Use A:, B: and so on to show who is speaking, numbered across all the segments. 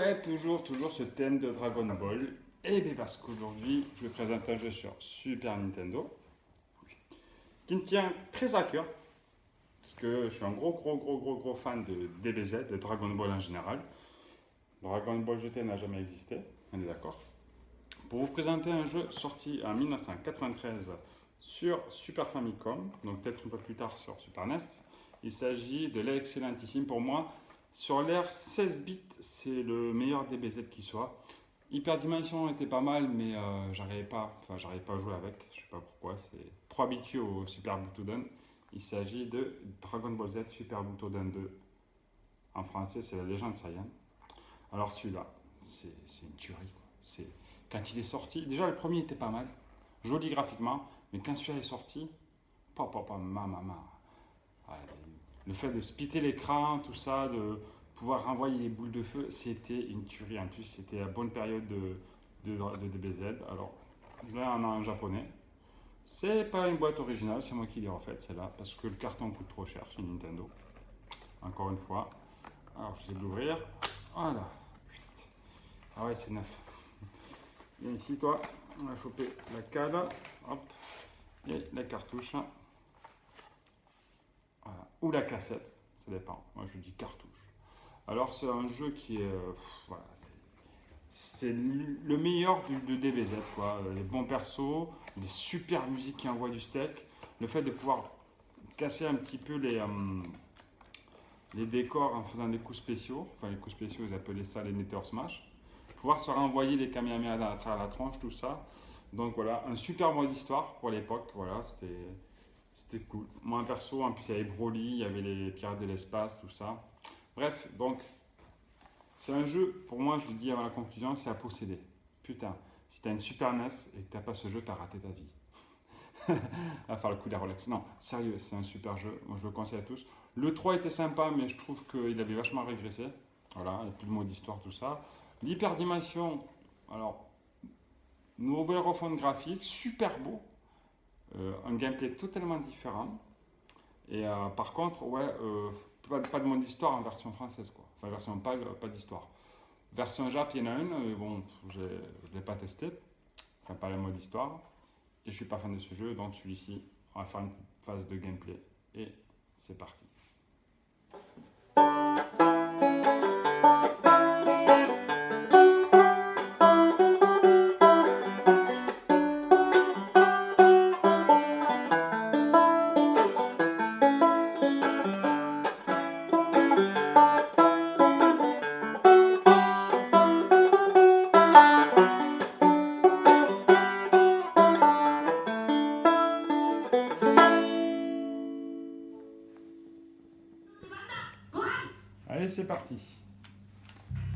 A: Ouais, toujours ce thème de Dragon Ball. Et bien parce qu'aujourd'hui, je vais présenter un jeu sur Super Nintendo qui me tient très à cœur. Parce que je suis un gros fan de DBZ, de Dragon Ball en général. Dragon Ball GT n'a jamais existé, on est d'accord. Pour vous présenter un jeu sorti en 1993 sur Super Famicom, donc peut-être un peu plus tard sur Super NES. Il s'agit de l'excellentissime pour moi. Sur l'ère 16 bits, c'est le meilleur DBZ qui soit. Hyperdimension était pas mal, mais j'arrivais pas à jouer avec. Je sais pas pourquoi. C'est 3 bits au Super Butoden. Il s'agit de Dragon Ball Z Super Butoden 2. En français, c'est la légende Saiyan. Alors celui-là, c'est une tuerie, quoi. Quand il est sorti, déjà le premier était pas mal, joli graphiquement, mais quand celui-là est sorti, ouais, le fait de splitter l'écran, tout ça, de pouvoir renvoyer les boules de feu, c'était une tuerie. En plus, c'était la bonne période de DBZ. Alors, je l'ai en japonais. C'est pas une boîte originale, c'est moi qui l'ai refait celle-là, parce que le carton coûte trop cher chez Nintendo. Encore une fois. Alors, je vais l'ouvrir. Voilà. Ah ouais, c'est neuf. Viens ici, toi. On va choper la cale. Hop. Et la cartouche. Voilà. Ou la cassette. Ça dépend. Moi, je dis cartouche. Alors, c'est un jeu qui est. Voilà. C'est le meilleur de DBZ, quoi. Les bons persos, des super musiques qui envoient du steak. Le fait de pouvoir casser un petit peu les décors en faisant des coups spéciaux. Enfin, les coups spéciaux, ils appelaient ça les Meteor Smash. Pouvoir se renvoyer les Kamehameha à travers la tronche, tout ça. Donc voilà, un super mode histoire pour l'époque. Voilà, c'était cool. Moi, un perso, en plus, il y avait Broly, il y avait les pirates de l'espace, tout ça. Bref, donc, c'est un jeu, pour moi, je le dis avant la conclusion, c'est à posséder. Putain, si t'as une Super NES et que t'as pas ce jeu, t'as raté ta vie. À faire le coup des Rolex. Non, sérieux, c'est un super jeu. Moi, je le conseille à tous. Le 3 était sympa, mais je trouve qu'il avait vachement régressé. Voilà, il n'y a plus de mode histoire, tout ça. L'hyperdimension, alors, nouvelle refonte graphique, super beau. Un gameplay totalement différent. Et par contre, ouais, pas de mode histoire en version française, quoi. Enfin, version pas d'histoire. Version Jap, il y en a une, bon, je ne l'ai pas testé. Enfin, pas le mode histoire. Et je suis pas fan de ce jeu, donc celui-ci, on va faire une petite phase de gameplay. Et c'est parti. Allez, c'est parti.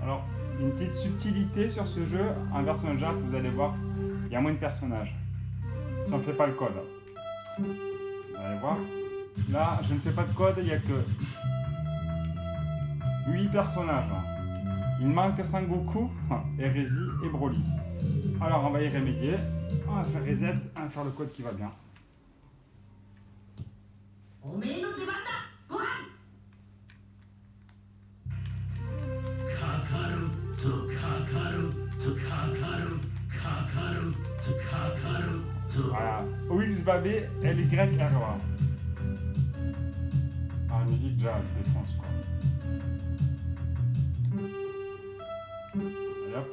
A: Alors, une petite subtilité sur ce jeu, en version Jap, vous allez voir, il y a moins de personnages. Si on ne fait pas le code. Vous allez voir. Là, je ne fais pas de code, il n'y a que 8 personnages. Il manque Sangoku, Erezi et Broly. Alors, on va y remédier. On va faire reset, on va faire le code qui va bien. Voilà. OX Babé, LYRA. Ah, la musique déjà défonce, quoi. Et hop.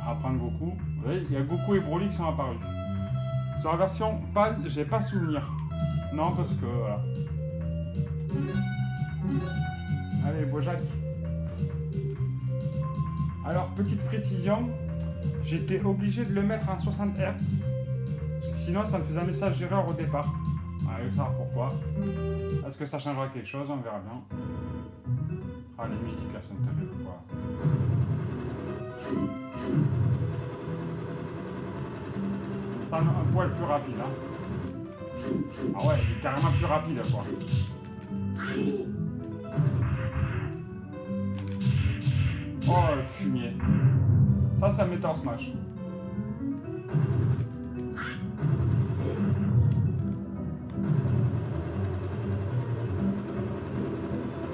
A: On va prendre Goku. Vous voyez, il y a Goku et Broly qui sont apparus. Sur la version PAL, j'ai pas souvenir. Non, parce que voilà. Allez, Bojack. Alors, petite précision, j'étais obligé de le mettre en 60 Hz. Sinon, ça me faisait un message d'erreur au départ. Allez, savoir pourquoi. Est-ce que ça changera quelque chose? On verra bien. Ah, les musiques là sont terribles, quoi. Ça un poil plus rapide, hein. Ah ouais, il est carrément plus rapide, quoi. Oh, le fumier. Ça, c'est un Meteor Smash.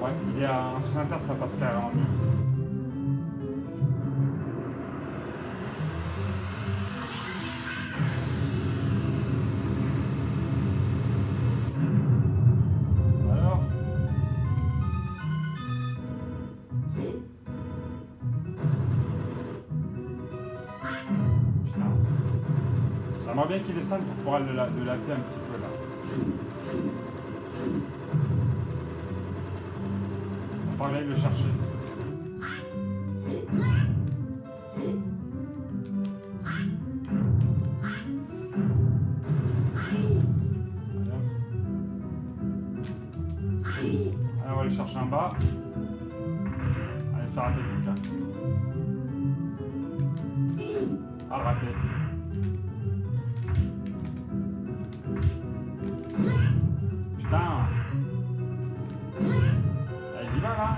A: Ouais, il est en 60 Hz, ça passe carrément mieux. Alors, putain. J'aimerais bien qu'il descende pour pouvoir le latter un petit peu là. Il va falloir que j'aille le chercher. Allez, on va aller chercher en bas. Allez faire la technique là. Ah, raté. Putain. Il y va là.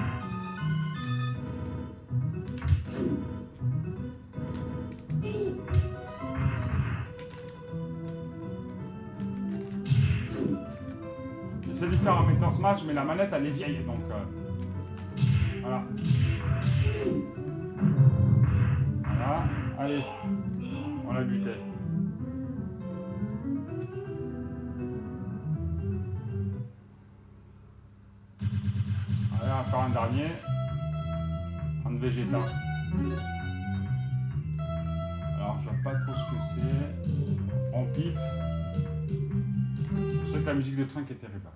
A: J'essaie de faire en mettant Smash, mais la manette elle est vieille donc voilà. Voilà, allez, on l'a buté. Allez, on va faire un dernier. Un Vegeta. Alors, je vois pas trop ce que c'est. On pif. Je sais que la musique de train qui est terrible.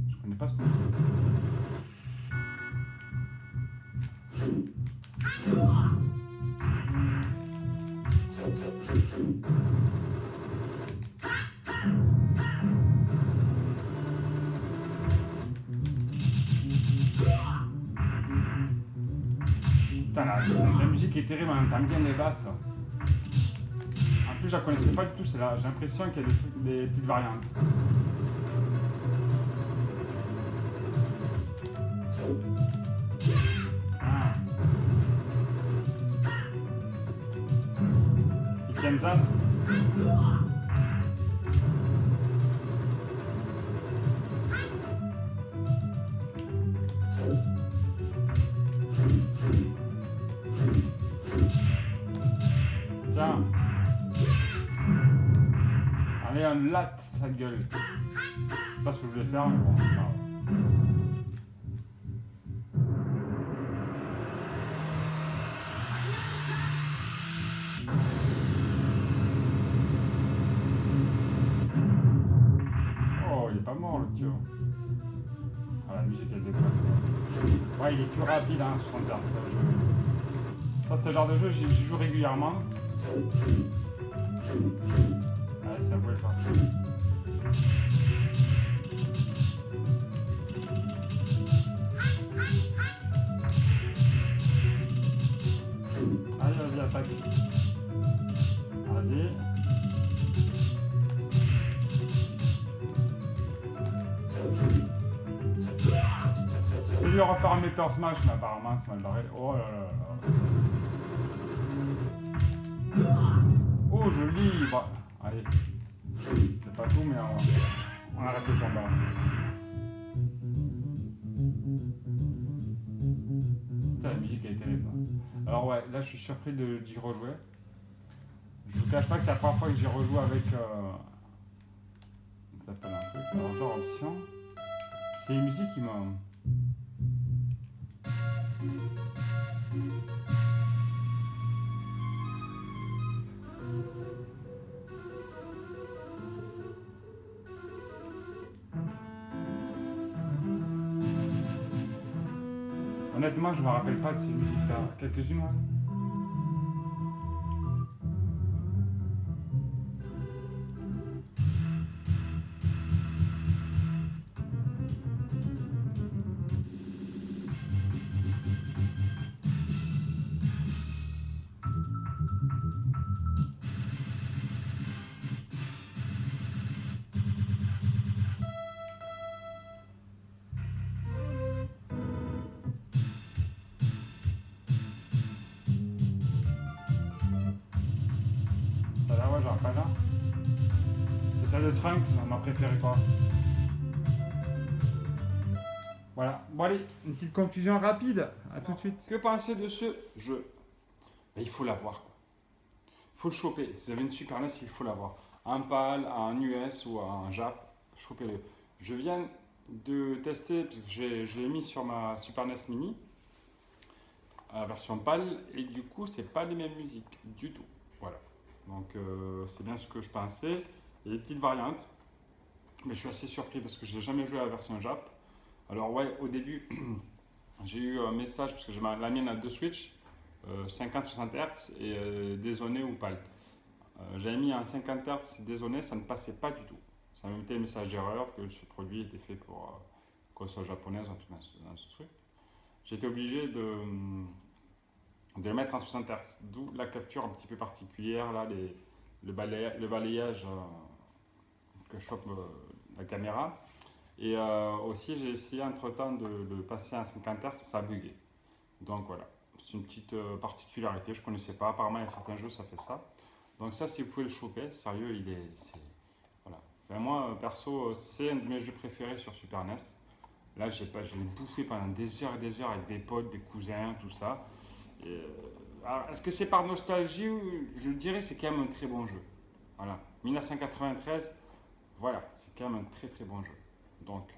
A: Je connais pas cette musique. Putain, la musique est terrible, on entend bien les basses là. En plus, je la connaissais pas du tout, c'est là. J'ai l'impression qu'il y a des petites variantes. Ah. Petit Kenzan. Tiens. Allez, un latte, sa gueule. C'est pas ce que je voulais faire, mais bon. Oh, il est pas mort le tio. Ah, la musique elle déconne. Ouais, il est plus rapide, hein, 60 Hz. Ça, ce genre de jeu, j'y joue régulièrement. Allez, ça pouvait le faire. Allez, vas-y, attaque. Vas-y. C'est lui refaire un Meteor Smash, mais apparemment c'est mal barré. Oh là là là. Oh, je livre. Allez. C'est pas tout, mais on arrête le combat. Putain, la musique elle est terrible. Alors ouais, là je suis surpris d'y rejouer. Je vous cache pas que c'est la première fois que j'y rejoue avec... Ça s'appelle un truc. Alors genre option. C'est une musique qui m'a... Honnêtement, je me rappelle pas de ces musiques-là. Quelques-unes, ouais. Ça là, ouais, j'aurais pas là. C'est celle de Trunk, ma préférée quoi. Voilà. Bon allez, une petite conclusion rapide. À tout de suite. Que pensez de ce jeu? Ben, il faut l'avoir. Il faut le choper. Si vous avez une Super NES, il faut l'avoir. Un PAL, un US ou un JAP, chopez-le. Je viens de tester, parce que je l'ai mis sur ma Super NES Mini, la version PAL, et du coup, c'est pas les mêmes musiques du tout. Voilà. Donc, c'est bien ce que je pensais. Il y a des petites variantes, mais je suis assez surpris parce que je n'ai jamais joué à la version JAP. Alors, ouais, au début, j'ai eu un message, parce que la mienne a deux Switch, 50-60 Hz et dézoné ou PAL. J'avais mis un 50 Hz dézoné, ça ne passait pas du tout. Ça me mettait le message d'erreur que ce produit était fait pour console japonaise, en tout cas dans ce truc. J'étais obligé de le mettre en 60 Hz, d'où la capture un petit peu particulière, là, le balayage que chope la caméra. Et aussi, j'ai essayé entre-temps de le passer à 50 Hz, ça a bugué. Donc voilà, c'est une petite particularité, je ne connaissais pas. Apparemment, il y a certains jeux, ça fait ça. Donc ça, si vous pouvez le choper, sérieux, voilà. Enfin, moi, perso, c'est un de mes jeux préférés sur Super NES. Là, je l'ai bouffé pendant des heures et des heures avec des potes, des cousins, tout ça. Alors, est-ce que c'est par nostalgie ou je dirais que c'est quand même un très bon jeu. Voilà, 1993, voilà, c'est quand même un très très bon jeu. Donc,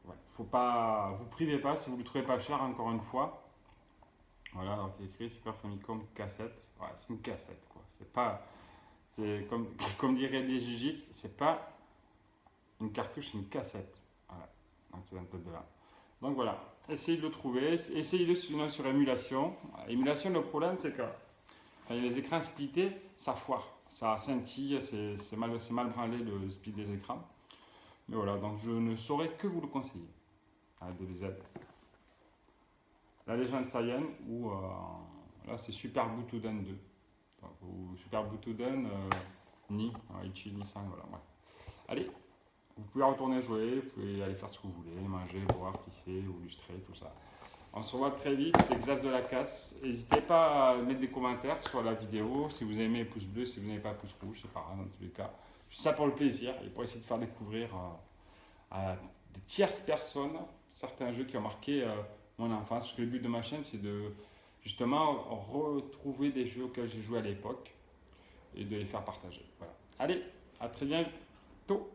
A: ouais, faut pas, vous privez pas si vous le trouvez pas cher, encore une fois. Voilà, donc il est écrit Super Famicom cassette. Ouais, c'est une cassette quoi. C'est pas, c'est comme dirait des Gigi, c'est pas une cartouche, c'est une cassette. Voilà, donc c'est dans le tête de là. Donc voilà, essayez de le trouver, essayez-le sinon sur émulation. Émulation, le problème c'est que quand il y a les écrans splittés, ça foire, ça scintille, c'est mal branlé le split des écrans. Mais voilà, donc je ne saurais que vous le conseiller. DBZ. La légende Saiyan ou là c'est Super Butoden 2. Donc, ou Super Butoden Ni, Ichi, Ni, San, voilà. Ouais. Allez, vous pouvez retourner jouer, vous pouvez aller faire ce que vous voulez, manger, boire, pisser, ou illustrer, tout ça. On se revoit très vite, c'est Xav de la Casse. N'hésitez pas à mettre des commentaires sur la vidéo, si vous aimez pouce bleu, si vous n'avez pas pouce rouge, c'est pas grave dans tous les cas. Je fais ça pour le plaisir et pour essayer de faire découvrir à des tierces personnes certains jeux qui ont marqué mon enfance. Parce que le but de ma chaîne, c'est de justement retrouver des jeux auxquels j'ai joué à l'époque et de les faire partager. Voilà. Allez, à très bientôt.